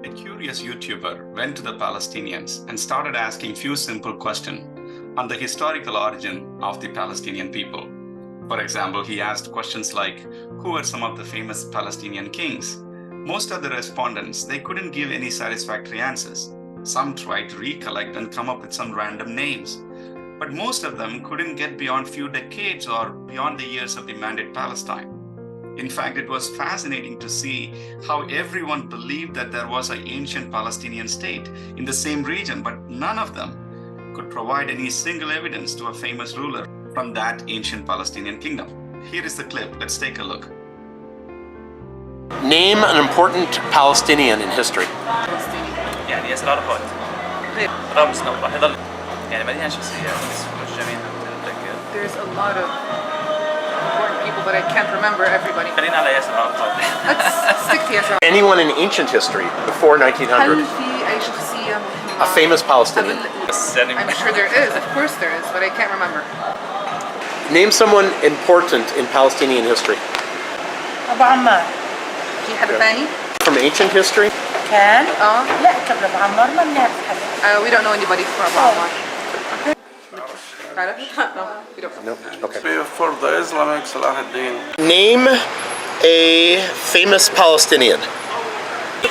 A curious YouTuber went to the Palestinians and started asking few simple questions on the historical origin of the Palestinian people. For example, he asked questions like, who were some of the famous Palestinian kings? Most of the respondents, they couldn't give any satisfactory answers. Some tried to recollect and come up with some random names, but most of them couldn't get beyond few decades or beyond the years of the Mandate Palestine. In fact, it was fascinating to see how everyone believed that there was an ancient Palestinian state in the same region, but none of them could provide any single evidence to a famous ruler from that ancient Palestinian kingdom. Here is the clip. Let's take a look. Name an important Palestinian in history. يعني ياسر عرفات رمز نوبة هذا يعني مليان شخصيات مش جميع نتذكر. There's a lot of important people, but I can't remember everybody. خلينا على ياسر عرفات. Let's stick to ياسر. Anyone in ancient history before 1900? هل في أي شخصية مهمة؟ A famous Palestinian. I'm sure there is. Of course there is, but I can't remember. Name someone important in Palestinian history. أبو عمار. في حدا ثاني؟ From ancient history? كان؟ لا قبل أبو عمار ما بنعرف حدا. We don't know anybody from أبو عمار. No, we don't. No. Okay. For the Islamic Salah ad-Din. Name a famous Palestinian.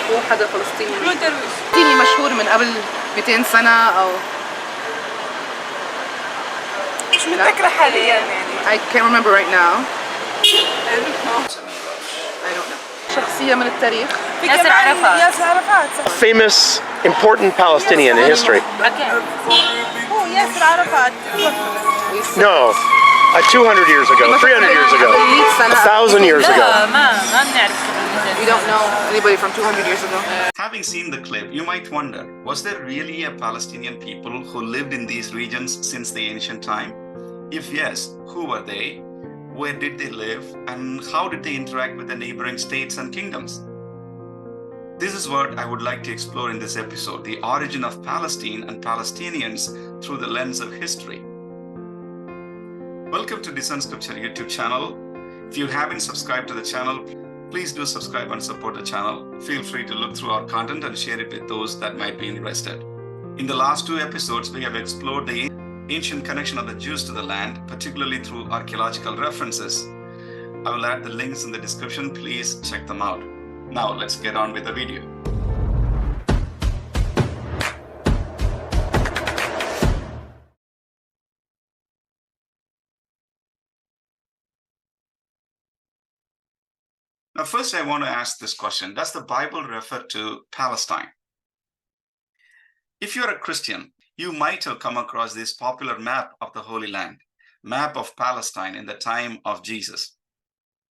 هو حدا فلسطيني مشهور من قبل 200 سنة أو مش متذكرة حاليا يعني. I can't remember right now. I don't know. شخصية من التاريخ. ياسر عرفات. ياسر عرفات. A famous, important Palestinian in history. هو ياسر عرفات. No. 200 years ago, 300 years ago, 1,000 years ago. ما بنعرف. We don't know anybody from 200 years ago. Having seen the clip, you might wonder, was there really a Palestinian people who lived in these regions since the ancient time? If yes, who were they? Where did they live? And how did they interact with the neighboring states and kingdoms? This is what I would like to explore in this episode, the origin of Palestine and Palestinians through the lens of history. Welcome to Discern Scripture YouTube channel. If you haven't subscribed to the channel, please do subscribe and support the channel. Feel free to look through our content and share it with those that might be interested. In the last two episodes, we have explored the ancient connection of the Jews to the land, particularly through archaeological references. I will add the links in the description. Please check them out. Now let's get on with the video. Now, first I want to ask this question. Does the Bible refer to Palestine? If you're a Christian, you might have come across this popular map of the Holy Land, map of Palestine in the time of Jesus.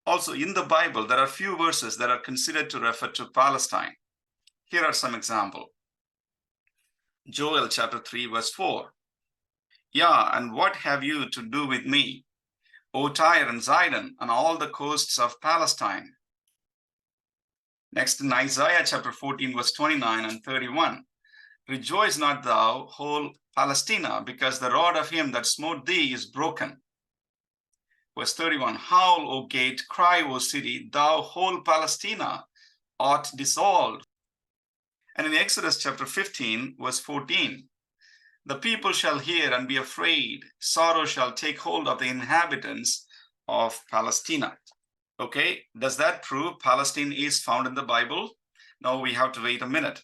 Also, in the Bible, there are few verses that are considered to refer to Palestine. Here are some examples. Joel chapter 3, verse 4. Yeah, and what have you to do with me, O Tyre and Zidon, and all the coasts of Palestine? Next in Isaiah chapter 14, verse 29 and 31. Rejoice not thou, whole Palestina, because the rod of him that smote thee is broken. Verse 31, howl, O gate, cry, O city, thou whole Palestina art dissolved. And in Exodus chapter 15, verse 14, the people shall hear and be afraid, sorrow shall take hold of the inhabitants of Palestina. Okay, does that prove Palestine is found in the Bible? No, we have to wait a minute.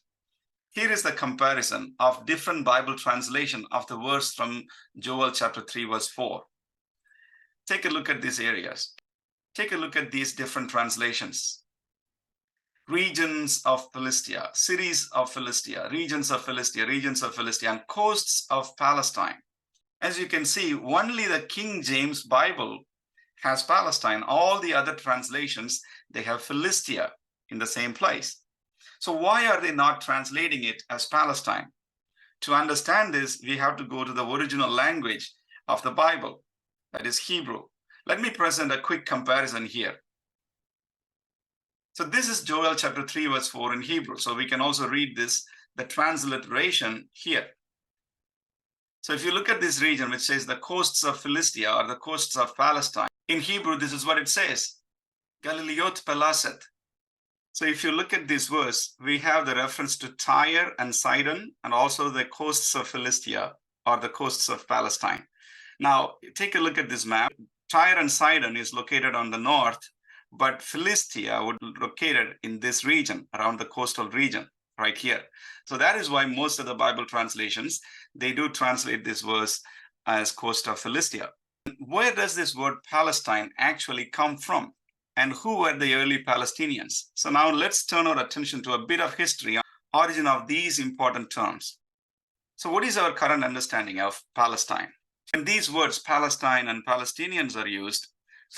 Here is the comparison of different Bible translation of the verse from Joel chapter 3, verse 4. Take a look at these areas. Take a look at these different translations. Regions of Philistia, cities of Philistia, regions of Philistia, regions of Philistia, and coasts of Palestine. As you can see, only the King James Bible has Palestine. All the other translations, they have Philistia in the same place. So why are they not translating it as Palestine? To understand this, we have to go to the original language of the Bible, that is Hebrew. Let me present a quick comparison here. So this is Joel chapter 3, verse 4 in Hebrew. So we can also read this, the transliteration here. So if you look at this region, which says the coasts of Philistia or the coasts of Palestine, in Hebrew, this is what it says. Galileot Pelaset. So if you look at this verse, we have the reference to Tyre and Sidon, and also the coasts of Philistia, or the coasts of Palestine. Now, take a look at this map. Tyre and Sidon is located on the north, but Philistia would be located in this region, around the coastal region, right here. So that is why most of the Bible translations, they do translate this verse as coast of Philistia. Where does this word Palestine actually come from? And who were the early Palestinians? So now let's turn our attention to a bit of history on the origin of these important terms. So what is our current understanding of Palestine? When these words Palestine and Palestinians are used,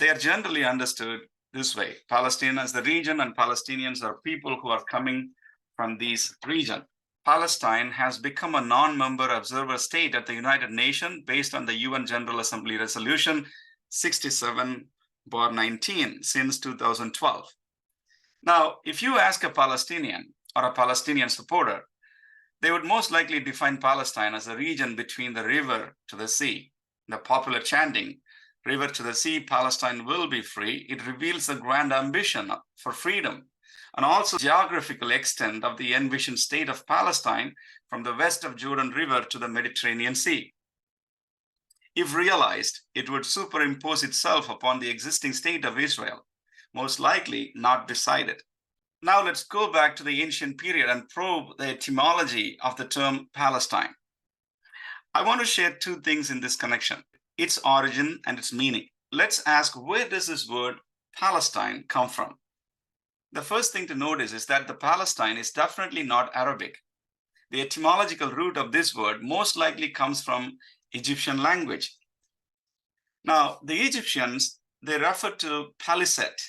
they are generally understood this way. Palestine as the region and Palestinians are people who are coming from this region. Palestine has become a non-member observer state at the United Nations based on the UN General Assembly Resolution 67/19 since 2012. Now, if you ask a Palestinian or a Palestinian supporter, they would most likely define Palestine as a region between the river to the sea. The popular chanting, "River to the sea, Palestine will be free," it reveals a grand ambition for freedom and also geographical extent of the envisioned state of Palestine from the west of Jordan River to the Mediterranean Sea. If realized, it would superimpose itself upon the existing state of Israel, most likely not beside it. Now let's go back to the ancient period and probe the etymology of the term Palestine. I want to share two things in this connection: its origin and its meaning. Let's ask, where does this word Palestine come from? The first thing to notice is that the Palestine is definitely not Arabic. The etymological root of this word most likely comes from Egyptian language. Now, the Egyptians, they refer to Paliset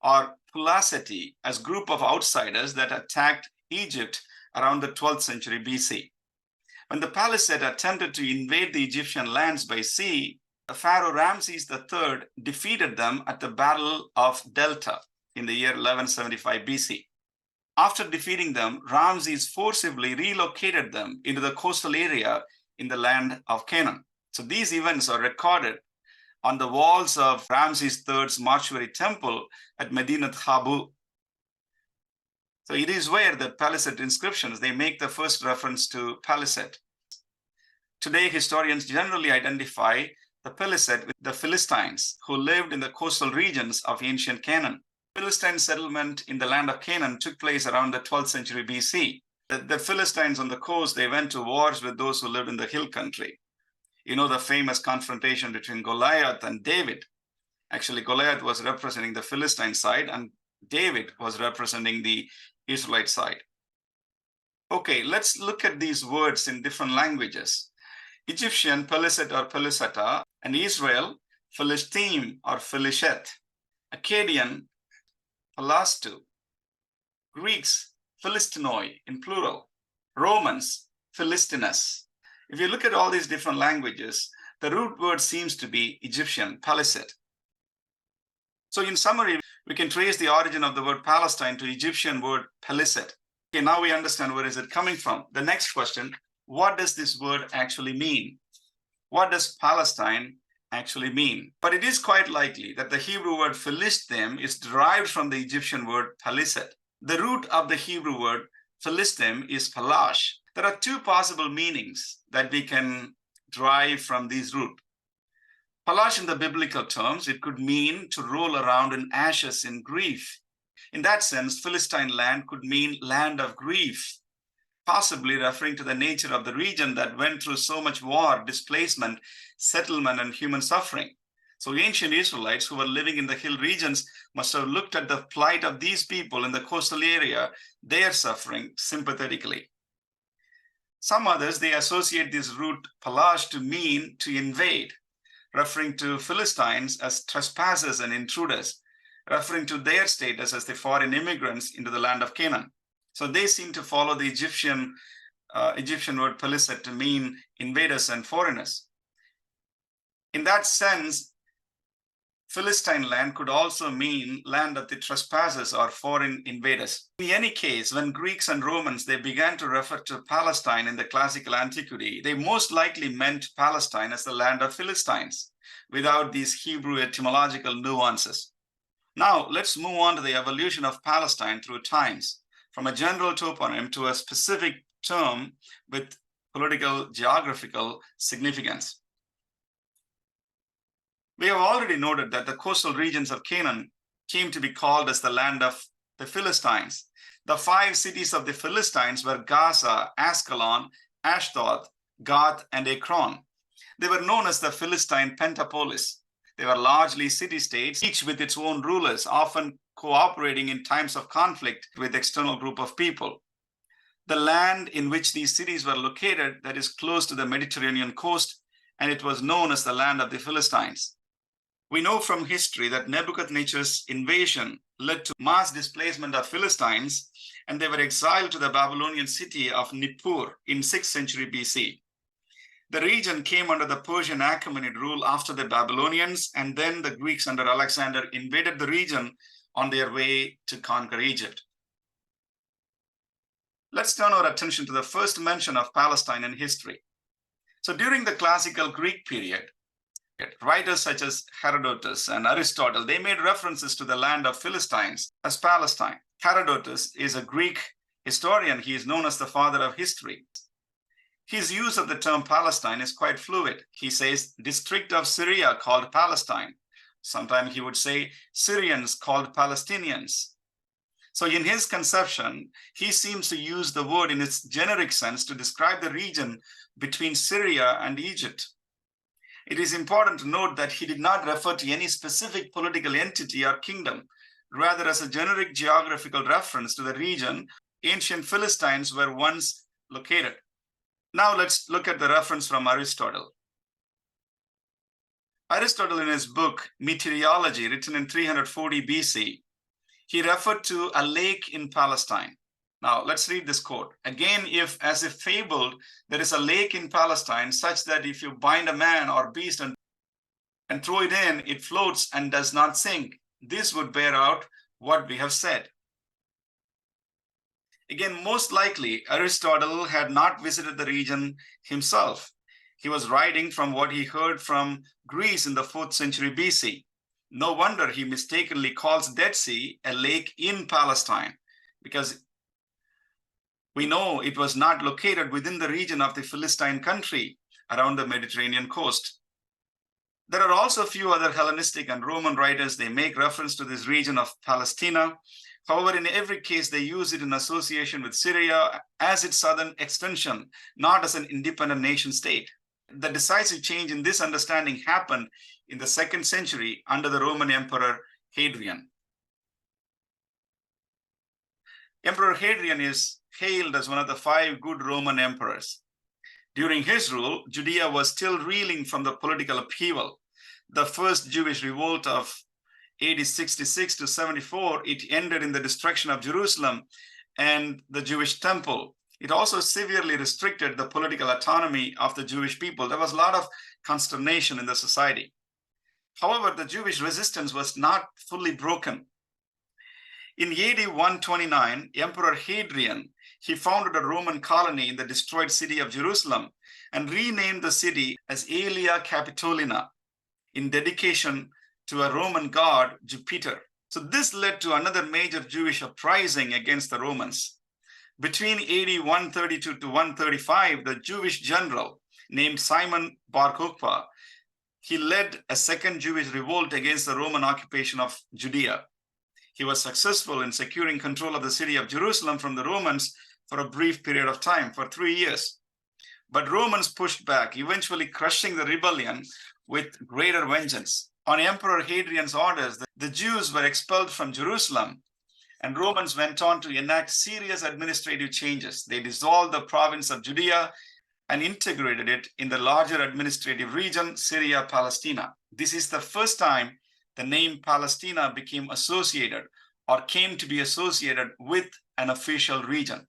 or Pulaseti as group of outsiders that attacked Egypt around the 12th century BC. When the Paliset attempted to invade the Egyptian lands by sea, Pharaoh Ramses III defeated them at the Battle of Delta in the year 1175 BC. After defeating them, Ramses forcibly relocated them into the coastal area in the land of Canaan. So these events are recorded on the walls of Ramses III's mortuary temple at Medinat Habu. So it is where the Paliset inscriptions, they make the first reference to Paliset. Today, historians generally identify the Paliset with the Philistines, who lived in the coastal regions of ancient Canaan. Philistine settlement in the land of Canaan took place around the 12th century BC. The Philistines on the coast, they went to wars with those who lived in the hill country. You know the famous confrontation between Goliath and David. Actually, Goliath was representing the Philistine side and David was representing the Israelite side. Okay, let's look at these words in different languages. Egyptian, Peliset or Peliseta, and Israel, Philistim or Philishet. Akkadian, Palastu. Greeks, Philistinoi in plural. Romans, Philistinus. If you look at all these different languages, the root word seems to be Egyptian, Paliset. So in summary, we can trace the origin of the word Palestine to Egyptian word Paliset. Okay, now we understand where is it coming from. The next question, what does this word actually mean? What does Palestine actually mean? But it is quite likely that the Hebrew word Philistim is derived from the Egyptian word Paliset. The root of the Hebrew word Philistim is Palash. There are two possible meanings that we can derive from this root. Palash in the biblical terms, it could mean to roll around in ashes in grief. In that sense, Philistine land could mean land of grief, possibly referring to the nature of the region that went through so much war, displacement, settlement, and human suffering. So ancient Israelites who were living in the hill regions must have looked at the plight of these people in the coastal area, their suffering, sympathetically. Some others, they associate this root Palash to mean to invade, referring to Philistines as trespassers and intruders, referring to their status as the foreign immigrants into the land of Canaan. So they seem to follow the Egyptian word Paliset to mean invaders and foreigners. In that sense, Philistine land could also mean land of the trespassers or foreign invaders. In any case, when Greeks and Romans, they began to refer to Palestine in the classical antiquity, they most likely meant Palestine as the land of Philistines, without these Hebrew etymological nuances. Now, let's move on to the evolution of Palestine through times, from a general toponym to a specific term with political geographical significance. We have already noted that the coastal regions of Canaan came to be called as the land of the Philistines. The 5 cities of the Philistines were Gaza, Ascalon, Ashdod, Gath, and Ekron. They were known as the Philistine Pentapolis. They were largely city-states, each with its own rulers, often cooperating in times of conflict with external group of people. The land in which these cities were located, that is close to the Mediterranean coast, and it was known as the land of the Philistines. We know from history that Nebuchadnezzar's invasion led to mass displacement of Philistines, and they were exiled to the Babylonian city of Nippur in 6th century BC. The region came under the Persian Achaemenid rule after the Babylonians, and then the Greeks under Alexander invaded the region on their way to conquer Egypt. Let's turn our attention to the first mention of Palestine in history. So during the classical Greek period, writers such as Herodotus and Aristotle, they made references to the land of Philistines as Palestine. Herodotus is a Greek historian. He is known as the father of history. His use of the term Palestine is quite fluid. He says district of Syria called Palestine. Sometimes he would say Syrians called Palestinians. So in his conception, he seems to use the word in its generic sense to describe the region between Syria and Egypt. It is important to note that he did not refer to any specific political entity or kingdom, rather as a generic geographical reference to the region ancient Philistines were once located. Now let's look at the reference from Aristotle. Aristotle, in his book Meteorology, written in 340 BC, he referred to a lake in Palestine. Now let's read this quote. Again, if as if fabled, there is a lake in Palestine such that if you bind a man or beast and throw it in, it floats and does not sink. This would bear out what we have said. Again, most likely, Aristotle had not visited the region himself. He was writing from what he heard from Greece in the 4th century BC. No wonder he mistakenly calls Dead Sea a lake in Palestine, because we know it was not located within the region of the Philistine country around the Mediterranean coast. There are also a few other Hellenistic and Roman writers. They make reference to this region of Palestina. However, in every case, they use it in association with Syria as its southern extension, not as an independent nation state. The decisive change in this understanding happened in the 2nd century under the Roman Emperor Hadrian. Emperor Hadrian is hailed as one of the 5 good Roman emperors. During his rule, Judea was still reeling from the political upheaval. The first Jewish revolt of AD 66 to 74, it ended in the destruction of Jerusalem and the Jewish temple. It also severely restricted the political autonomy of the Jewish people. There was a lot of consternation in the society. However, the Jewish resistance was not fully broken. In AD 129, Emperor Hadrian, he founded a Roman colony in the destroyed city of Jerusalem and renamed the city as Aelia Capitolina in dedication to a Roman god, Jupiter. So this led to another major Jewish uprising against the Romans. Between AD 132 to 135, the Jewish general named Simon Bar Kokhba, he led a second Jewish revolt against the Roman occupation of Judea. He was successful in securing control of the city of Jerusalem from the Romans for a brief period of time, for 3 years. But Romans pushed back, eventually crushing the rebellion with greater vengeance. On Emperor Hadrian's orders, the Jews were expelled from Jerusalem, and Romans went on to enact serious administrative changes. They dissolved the province of Judea and integrated it in the larger administrative region, Syria-Palestina. This is the first time the name Palestina became associated or came to be associated with an official region.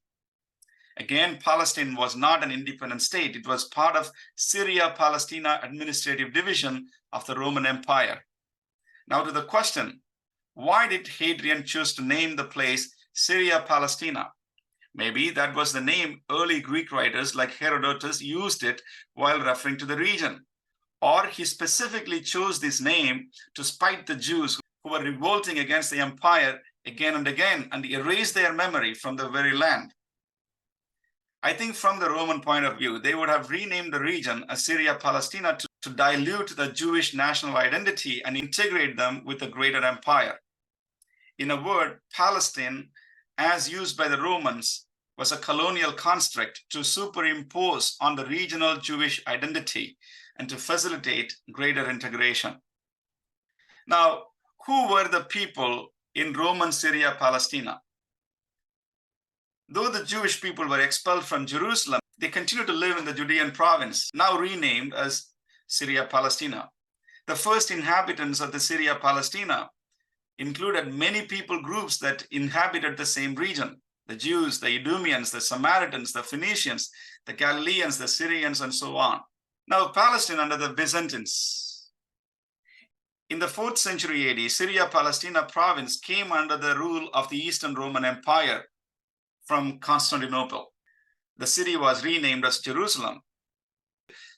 Again, Palestine was not an independent state. It was part of Syria-Palestina administrative division of the Roman Empire. Now to the question, why did Hadrian choose to name the place Syria-Palestina? Maybe that was the name early Greek writers like Herodotus used it while referring to the region. Or he specifically chose this name to spite the Jews who were revolting against the empire again and again and erased their memory from the very land. I think from the Roman point of view, they would have renamed the region as Syria-Palestina to dilute the Jewish national identity and integrate them with the greater empire. In a word, Palestine, as used by the Romans, was a colonial construct to superimpose on the regional Jewish identity and to facilitate greater integration. Now, who were the people in Roman Syria-Palestina? Though the Jewish people were expelled from Jerusalem, they continued to live in the Judean province, now renamed as Syria-Palestina. The first inhabitants of the Syria-Palestina included many people groups that inhabited the same region: the Jews, the Idumeans, the Samaritans, the Phoenicians, the Galileans, the Syrians, and so on. Now, Palestine under the Byzantines. In the 4th century AD, Syria-Palestina province came under the rule of the Eastern Roman Empire from Constantinople. The city was renamed as Jerusalem.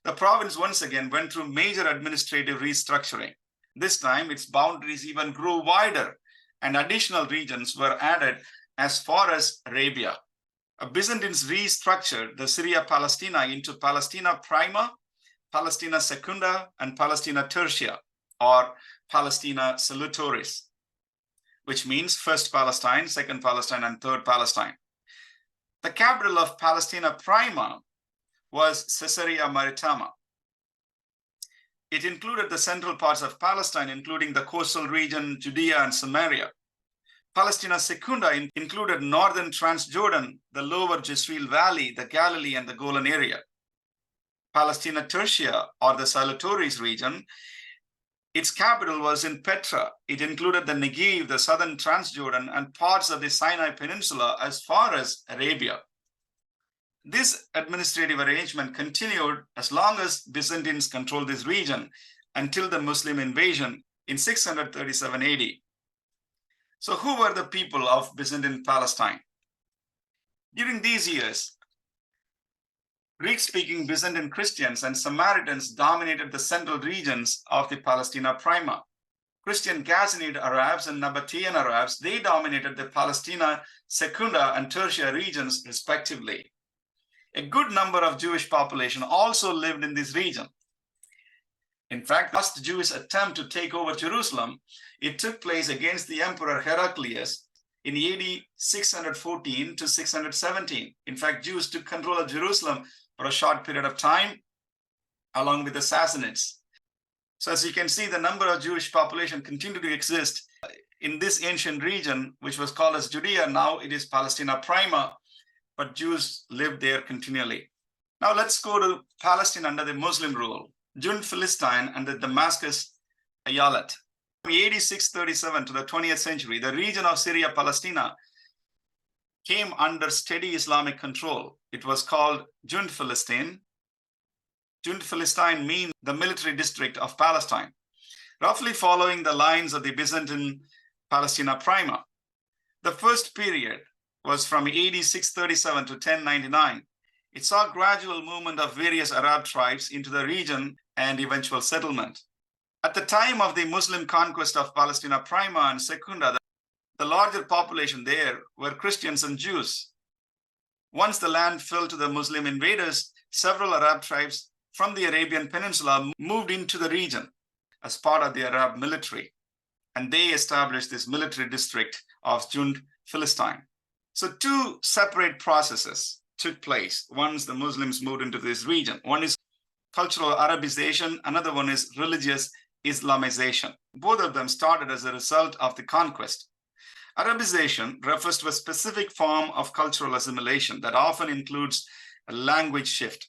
The province once again went through major administrative restructuring. This time, its boundaries even grew wider, and additional regions were added as far as Arabia. Byzantines restructured the Syria-Palestina into Palestina Prima, Palestina Secunda, and Palestina Tertia, or Palestina Salutaris, which means First Palestine, Second Palestine, and Third Palestine. The capital of Palestina Prima was Caesarea Maritima. It included the central parts of Palestine, including the coastal region, Judea, and Samaria. Palestina Secunda included northern Transjordan, the lower Jezreel Valley, the Galilee, and the Golan area. Palestina Tertia, or the Salutaris region, its capital was in Petra. It included the Negev, the southern Transjordan, and parts of the Sinai Peninsula as far as Arabia. This administrative arrangement continued as long as Byzantines controlled this region until the Muslim invasion in 637 AD. So who were the people of Byzantine Palestine? During these years, Greek-speaking Byzantine Christians and Samaritans dominated the central regions of the Palestina Prima. Christian Ghassanid Arabs and Nabatean Arabs, they dominated the Palestina Secunda and Tertia regions respectively. A good number of Jewish population also lived in this region. In fact, the last Jewish attempt to take over Jerusalem, it took place against the Emperor Heraclius in AD 614 to 617. In fact, Jews took control of Jerusalem for a short period of time, along with the Sassanids. So as you can see, the number of Jewish population continued to exist in this ancient region, which was called as Judea. Now it is Palestina Prima, but Jews lived there continually. Now let's go to Palestine under the Muslim rule. Filastin and the Damascus Eyalet. From AD 637 to the 20th century, the region of Syria-Palestina came under steady Islamic control. It was called Filastin. Filastin means the military district of Palestine, roughly following the lines of the Byzantine Palestina Prima. The first period was from AD 637 to 1099. It saw gradual movement of various Arab tribes into the region and eventual settlement. At the time of the Muslim conquest of Palestina Prima and Secunda, the larger population there were Christians and Jews. Once the land fell to the Muslim invaders, several Arab tribes from the Arabian Peninsula moved into the region as part of the Arab military, and they established this military district of Filastin. So two separate processes took place once the Muslims moved into this region. One is cultural Arabization, another one is religious Islamization. Both of them started as a result of the conquest. Arabization refers to a specific form of cultural assimilation that often includes a language shift.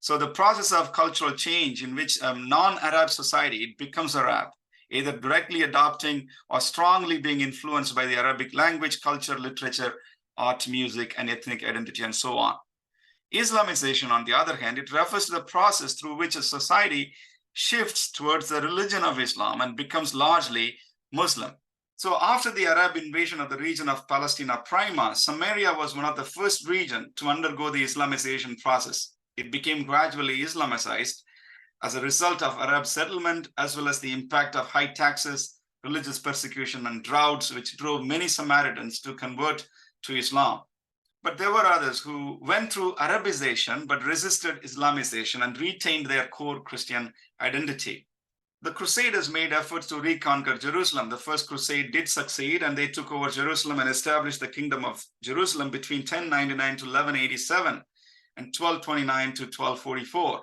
So the process of cultural change in which a non-Arab society becomes Arab, either directly adopting or strongly being influenced by the Arabic language, culture, literature, art, music, and ethnic identity, and so on. Islamization, on the other hand, it refers to the process through which a society shifts towards the religion of Islam and becomes largely Muslim. So after the Arab invasion of the region of Palestina Prima, Samaria was one of the first regions to undergo the Islamization process. It became gradually Islamicized as a result of Arab settlement, as well as the impact of high taxes, religious persecution and droughts, which drove many Samaritans to convert to Islam. But there were others who went through Arabization but resisted Islamization and retained their core Christian identity. The Crusaders made efforts to reconquer Jerusalem. The First Crusade did succeed, and they took over Jerusalem and established the Kingdom of Jerusalem between 1099 to 1187 and 1229 to 1244.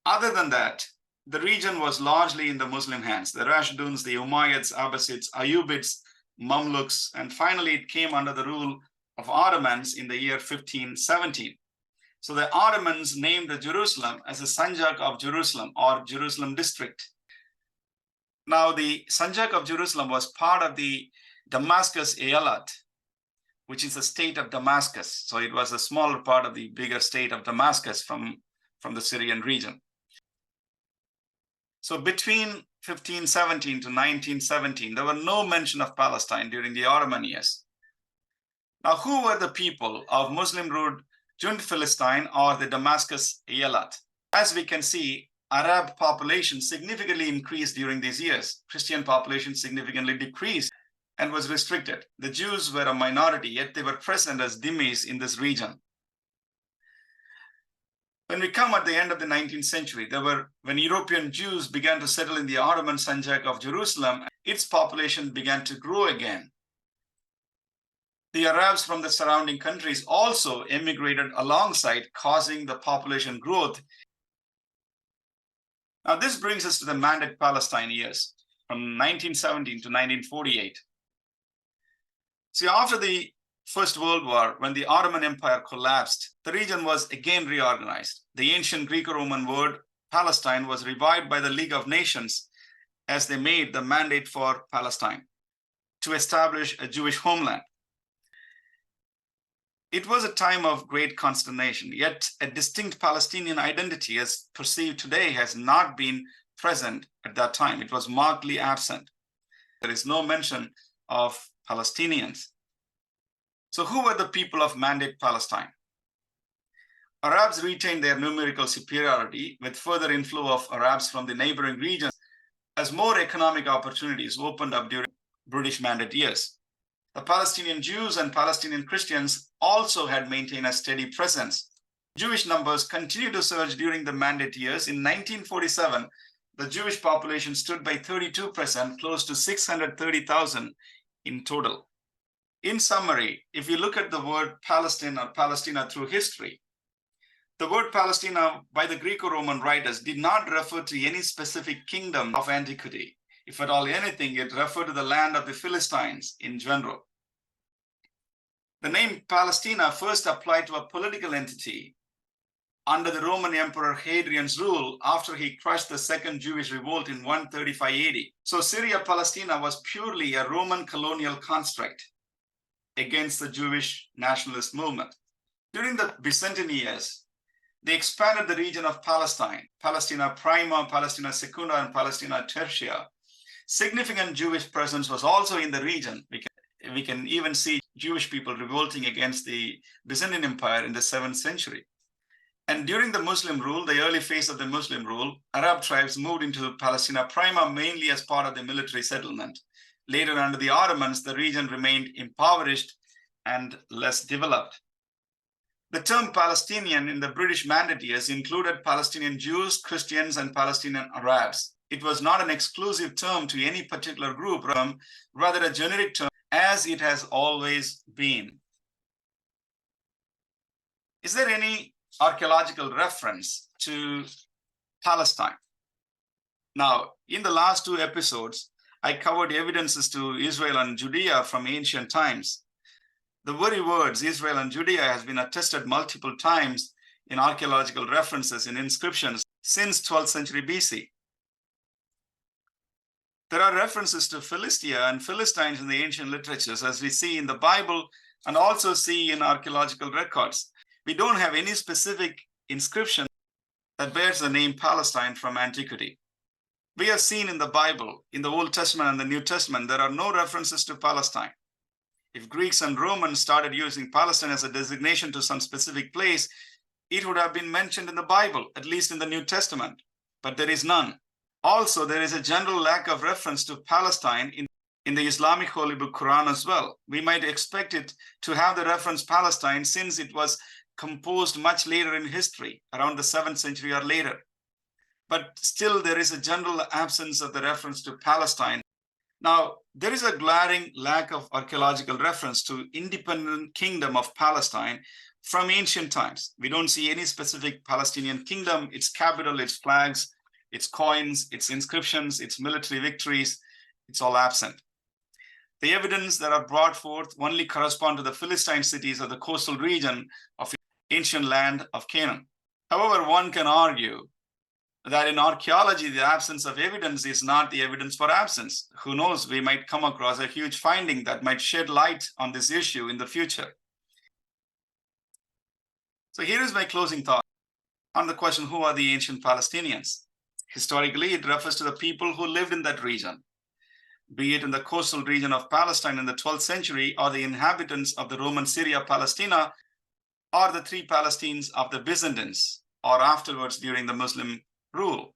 Other than that, the region was largely in the Muslim hands. The Rashiduns, the Umayyads, Abbasids, Ayyubids, Mamluks, and finally it came under the rule of Ottomans in the year 1517. So the Ottomans named the Jerusalem as the Sanjak of Jerusalem, or Jerusalem district. Now the Sanjak of Jerusalem was part of the Damascus Eyalet, which is the state of Damascus. So it was a smaller part of the bigger state of Damascus from the Syrian region. So between 1517 to 1917, there were no mention of Palestine during the Ottoman years. Now, who were the people of Muslim-ruled Univ or the Damascus Eyalet? As we can see, Arab population significantly increased during these years. Christian population significantly decreased and was restricted. The Jews were a minority, yet they were present as dhimmis in this region. When we come at the end of the 19th century, when European Jews began to settle in the Ottoman Sanjak of Jerusalem, its population began to grow again. The Arabs from the surrounding countries also emigrated alongside, causing the population growth. Now, this brings us to the Mandate Palestine years, from 1917 to 1948. See, after the First World War, when the Ottoman Empire collapsed, the region was again reorganized. The ancient Greco-Roman word Palestine was revived by the League of Nations as they made the mandate for Palestine to establish a Jewish homeland. It was a time of great consternation, yet a distinct Palestinian identity as perceived today has not been present at that time. It was markedly absent. There is no mention of Palestinians. So who were the people of Mandate Palestine? Arabs retained their numerical superiority with further inflow of Arabs from the neighboring regions as more economic opportunities opened up during British Mandate years. The Palestinian Jews and Palestinian Christians also had maintained a steady presence. Jewish numbers continued to surge during the Mandate years. In 1947, the Jewish population stood by 32%, close to 630,000 in total. In summary, if you look at the word Palestine or Palestina through history, the word Palestina by the Greco-Roman writers did not refer to any specific kingdom of antiquity. If at all anything, it referred to the land of the Philistines in general. The name Palestina first applied to a political entity under the Roman Emperor Hadrian's rule after he crushed the Second Jewish Revolt in 135 AD. So Syria-Palestina was purely a Roman colonial construct against the Jewish nationalist movement. During the Byzantine years, they expanded the region of Palestine, Palestina Prima, Palestina Secunda, and Palestina Tertia. Significant Jewish presence was also in the region. We can even see Jewish people revolting against the Byzantine Empire in the 7th century. And during the Muslim rule, the early phase of the Muslim rule, Arab tribes moved into Palestina Prima mainly as part of the military settlement. Later, under the Ottomans, the region remained impoverished and less developed. The term Palestinian in the British Mandate years included Palestinian Jews, Christians, and Palestinian Arabs. It was not an exclusive term to any particular group, rather a generic term, as it has always been. Is there any archaeological reference to Palestine? Now, in the last 2 episodes, I covered evidences to Israel and Judea from ancient times. The very words Israel and Judea has been attested multiple times in archaeological references in inscriptions since 12th century BC. There are references to Philistia and Philistines in the ancient literatures, as we see in the Bible and also see in archaeological records. We don't have any specific inscription that bears the name Palestine from antiquity. We have seen in the Bible, in the Old Testament and the New Testament, there are no references to Palestine. If Greeks and Romans started using Palestine as a designation to some specific place, it would have been mentioned in the Bible, at least in the New Testament, but there is none. Also, there is a general lack of reference to Palestine in the Islamic Holy Book Quran as well. We might expect it to have the reference Palestine since it was composed much later in history, around the 7th century or later. But still, there is a general absence of the reference to Palestine. Now, there is a glaring lack of archaeological reference to independent kingdom of Palestine from ancient times. We don't see any specific Palestinian kingdom, its capital, its flags, its coins, its inscriptions, its military victories. It's all absent. The evidence that are brought forth only correspond to the Philistine cities of the coastal region of ancient land of Canaan. However, one can argue that in archaeology, the absence of evidence is not the evidence for absence. Who knows, we might come across a huge finding that might shed light on this issue in the future. So here is my closing thought on the question, who are the ancient Palestinians? Historically, it refers to the people who lived in that region, be it in the coastal region of Palestine in the 12th century, or the inhabitants of the Roman Syria-Palestina, or the 3 Palestines of the Byzantines, or afterwards during the Muslim rule.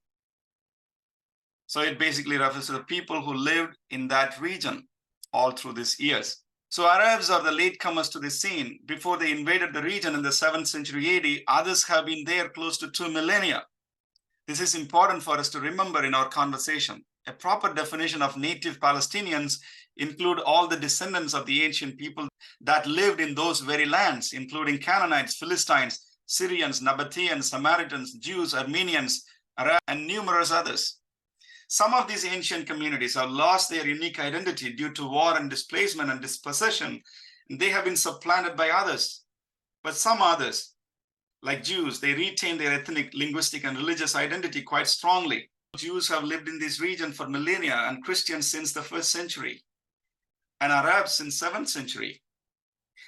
So it basically refers to the people who lived in that region all through these years. So Arabs are the latecomers to the scene. Before they invaded the region in the 7th century AD, others have been there close to 2 millennia. This is important for us to remember in our conversation. A proper definition of native Palestinians include all the descendants of the ancient people that lived in those very lands, including Canaanites, Philistines, Syrians, Nabateans, Samaritans, Jews, Armenians, Arabs, and numerous others. Some of these ancient communities have lost their unique identity due to war and displacement and dispossession, and they have been supplanted by others. But some others, like Jews, they retain their ethnic, linguistic, and religious identity quite strongly. Jews have lived in this region for millennia, and Christians since the 1st century, and Arabs since 7th century.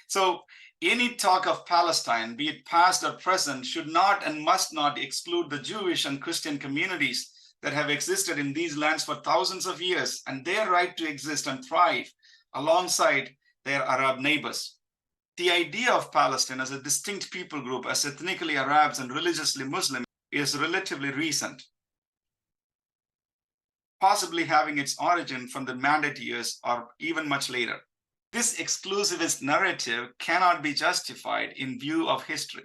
So any talk of Palestine, be it past or present, should not and must not exclude the Jewish and Christian communities that have existed in these lands for thousands of years, and their right to exist and thrive alongside their Arab neighbors. The idea of Palestine as a distinct people group, as ethnically Arabs and religiously Muslim, is relatively recent, possibly having its origin from the Mandate years or even much later. This exclusivist narrative cannot be justified in view of history.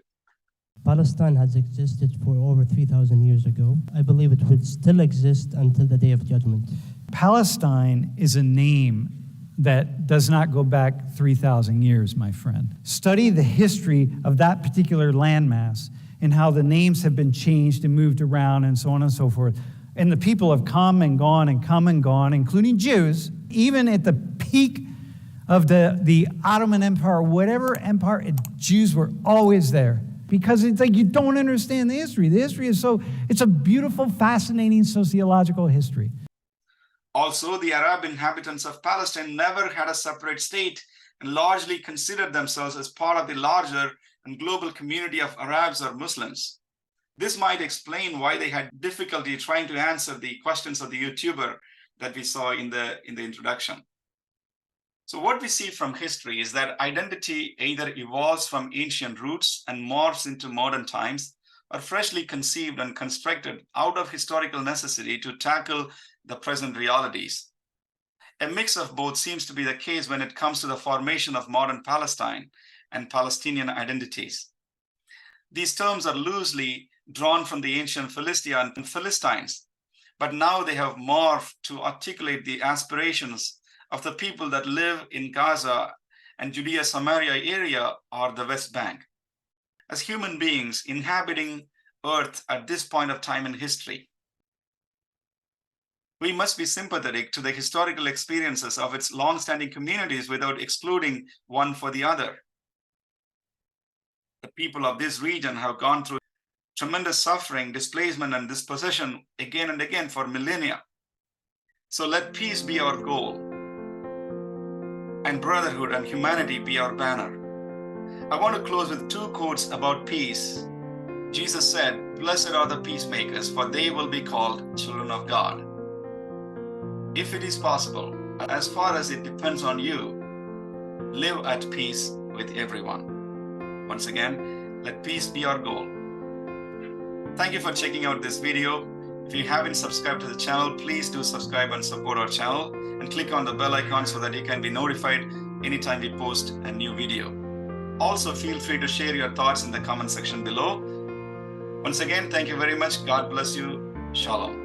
Palestine has existed for over 3,000 years ago. I believe it will still exist until the Day of Judgment. Palestine is a name that does not go back 3,000 years, my friend. Study the history of that particular landmass and how the names have been changed and moved around and so on and so forth. And the people have come and gone, including Jews, even at the peak of the Ottoman Empire, whatever empire, Jews were always there. Because it's like you don't understand the history. The history is it's a beautiful, fascinating sociological history. Also, the Arab inhabitants of Palestine never had a separate state and largely considered themselves as part of the larger and global community of Arabs or Muslims. This might explain why they had difficulty trying to answer the questions of the YouTuber that we saw in the introduction. So what we see from history is that identity either evolves from ancient roots and morphs into modern times, or freshly conceived and constructed out of historical necessity to tackle the present realities. A mix of both seems to be the case when it comes to the formation of modern Palestine and Palestinian identities. These terms are loosely drawn from the ancient Philistia and Philistines, but now they have morphed to articulate the aspirations of the people that live in Gaza and Judea-Samaria area or the West Bank. As human beings inhabiting Earth at this point of time in history, we must be sympathetic to the historical experiences of its long-standing communities without excluding one for the other. The people of this region have gone through tremendous suffering, displacement, and dispossession again and again for millennia. So let peace be our goal, and brotherhood and humanity be our banner. I want to close with 2 quotes about peace. Jesus said, "Blessed are the peacemakers, for they will be called children of God." If it is possible, as far as it depends on you, live at peace with everyone. Once again, let peace be our goal. Thank you for checking out this video. If you haven't subscribed to the channel, please do subscribe and support our channel and click on the bell icon so that you can be notified anytime we post a new video. Also, feel free to share your thoughts in the comment section below. Once again, thank you very much. God bless you. Shalom.